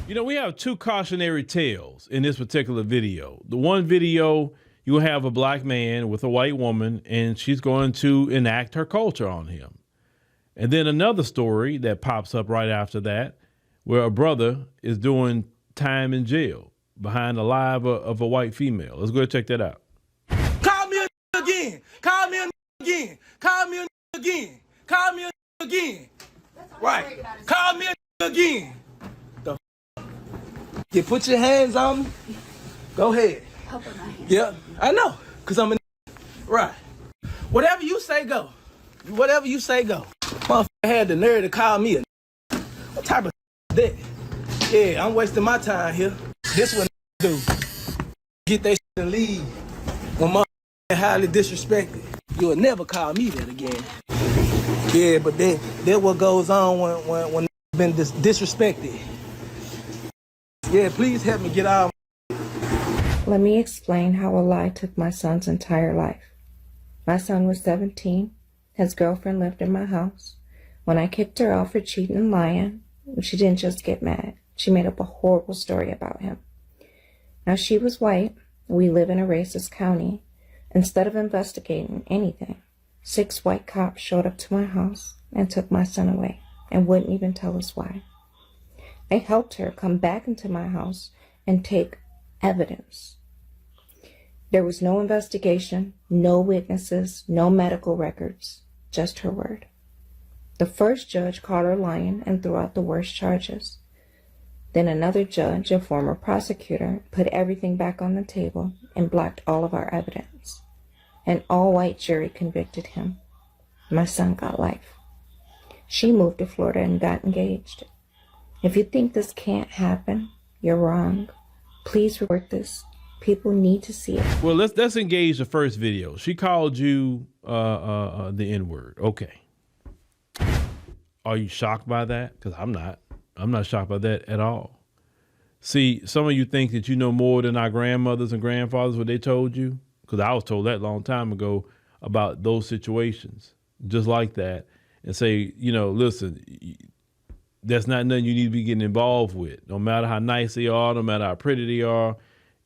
You know, we have two cautionary tales in this particular video. The one video, you have a black man with a white woman, and she's going to enact her culture on him. And then another story that pops up right after that, where a brother is doing time in jail behind the lie of a white female. Let's go and check that out. Call me a again. Call me a again. Call me a again. Call me a again. Right. Call me a again. You put your hands on me. Go ahead. Yeah, I know. Cause I'm a right. Whatever you say, go. Whatever you say, go. Motherfucker had the nerve to call me a what type of that? Yeah, I'm wasting my time here. This what do. Get that shit and leave. When motherfucker highly disrespected. You will never call me that again. Yeah, but that what goes on when been disrespected. Yeah, please help me get out. Let me explain how a lie took my son's entire life. My son was 17. His girlfriend lived in my house. When I kicked her out for cheating and lying, she didn't just get mad. She made up a horrible story about him. Now, she was white. We live in a racist county. Instead of investigating anything, 6 white cops showed up to my house and took my son away and wouldn't even tell us why. I helped her come back into my house and take evidence. There was no investigation, no witnesses, no medical records, just her word. The first judge caught her lying and threw out the worst charges. Then another judge, a former prosecutor, put everything back on the table and blocked all of our evidence. An all-white jury convicted him. My son got life. She moved to Florida and got engaged. If you think this can't happen, you're wrong. Please report this. People need to see it. Well, let's engage the first video. She called you the N-word. Okay. Are you shocked by that? Because I'm not. I'm not shocked by that at all. See, some of you think that you know more than our grandmothers and grandfathers, what they told you. Because I was told that a long time ago about those situations, just like that. And say, you know, listen, that's not nothing you need to be getting involved with. No matter how nice they are, no matter how pretty they are,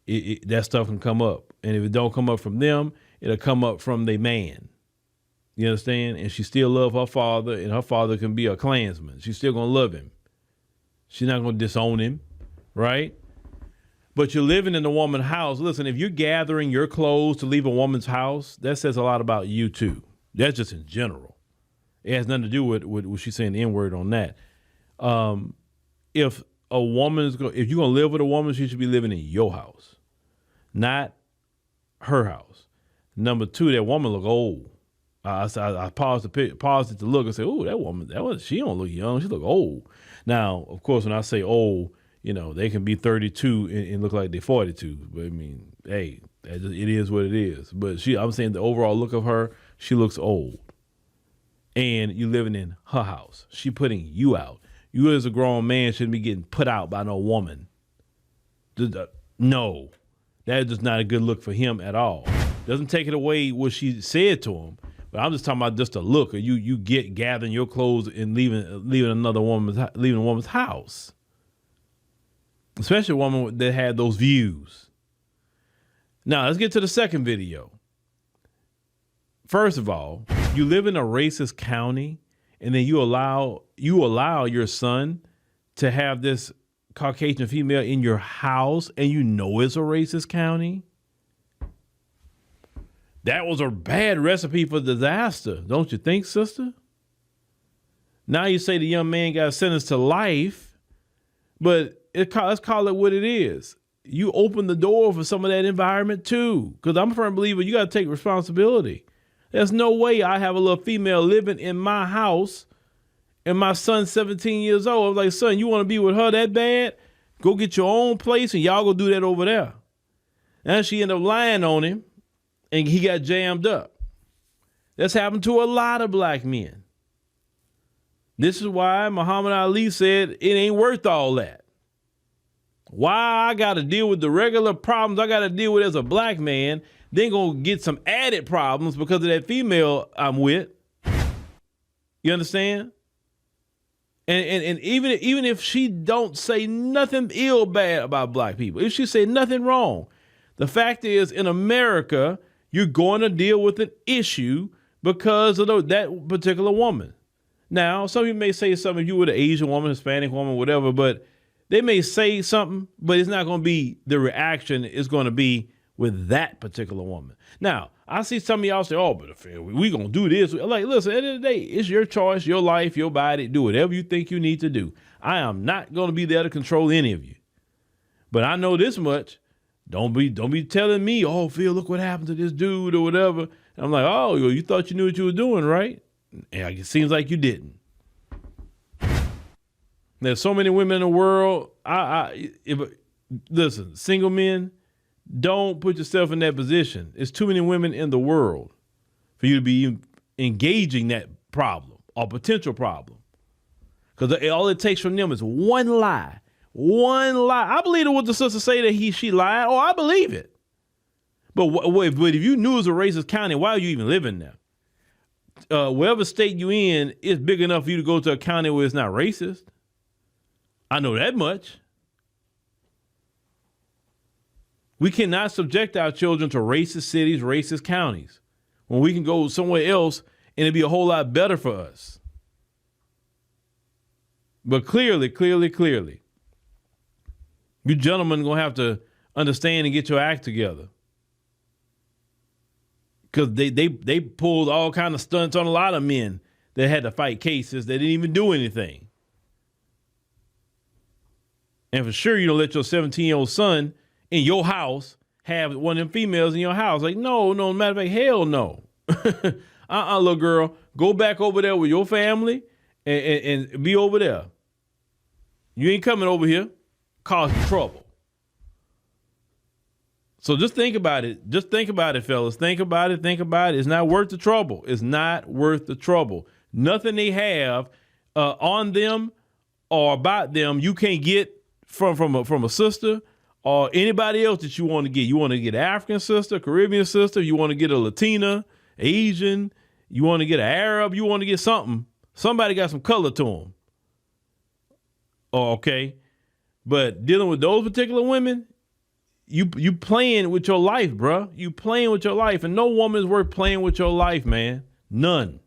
that stuff can come up. And if it don't come up from them, it'll come up from their man. You understand? And she still love her father, and her father can be a Klansman. She's still going to love him. She's not going to disown him, right? But you're living in a woman's house. Listen, if you're gathering your clothes to leave a woman's house, that says a lot about you too. That's just in general. It has nothing to do with what she's saying the N-word on that. If a woman if you're going to live with a woman, she should be living in your house, not her house. Number 2, that woman look old. I paused it to look and say, oh, that woman, she don't look young. She look old. Now, of course, when I say old, you know, they can be 32 and look like they're 42. But I mean, hey, it is what it is. But I'm saying the overall look of her, she looks old. And you're living in her house. She putting you out. You as a grown man shouldn't be getting put out by no woman. No, that is just not a good look for him at all. Doesn't take it away what she said to him, but I'm just talking about just a look. Or you gathering your clothes and leaving a woman's house, especially a woman that had those views. Now let's get to the second video. First of all, you live in a racist county, and then you allow your son to have this Caucasian female in your house, and you know it's a racist county. That was a bad recipe for disaster, don't you think, sister? Now you say the young man got sentenced to life, but let's call it what it is. You open the door for some of that environment too, because I'm a firm believer you got to take responsibility. There's no way I have a little female living in my house and my son's 17 years old. I was like, son, you want to be with her that bad? Go get your own place and y'all go do that over there. And she ended up lying on him and he got jammed up. That's happened to a lot of black men. This is why Muhammad Ali said it ain't worth all that. Why I got to deal with the regular problems I got to deal with as a black man, then gonna get some added problems because of that female I'm with. You understand? And even if she don't say nothing ill bad about black people, if she say nothing wrong, the fact is in America, you're going to deal with an issue because of that particular woman. Now, some of you may say something if you were an Asian woman, Hispanic woman, whatever, but they may say something, but it's not going to be the reaction is going to be with that particular woman. Now, I see some of y'all say, oh, but we going to do this. Like, listen, at the end of the day, it's your choice, your life, your body. Do whatever you think you need to do. I am not going to be there to control any of you. But I know this much. Don't be telling me, oh, Phil, look what happened to this dude or whatever. And I'm like, oh, you thought you knew what you were doing, right? And it seems like you didn't. There's so many women in the world. Listen, single men, don't put yourself in that position. There's too many women in the world for you to be engaging that problem or potential problem. Because all it takes from them is one lie. One lie. I believe what the sister say that she lied. Oh, I believe it. But if you knew it was a racist county, why are you even living there? Wherever state you in, it's big enough for you to go to a county where it's not racist. I know that much. We cannot subject our children to racist cities, racist counties, when we can go somewhere else and it'd be a whole lot better for us. But clearly, you gentlemen gonna have to understand and get your act together. Because they pulled all kind of stunts on a lot of men that had to fight cases that didn't even do anything. And for sure, you don't let your 17-year-old son in your house have one of them females in your house. Like, no, matter of fact, hell no. Little girl, go back over there with your family and be over there. You ain't coming over here, causing trouble. So just think about it. Just think about it, fellas. Think about it. It's not worth the trouble. It's not worth the trouble. Nothing they have on them or about them you can't get from a sister or anybody else that you want to get. You want to get an African sister, Caribbean sister. You want to get a Latina, Asian. You want to get an Arab. You want to get something. Somebody got some color to them. Oh, okay. But dealing with those particular women, you playing with your life, bruh. You playing with your life. And no woman is worth playing with your life, man. None.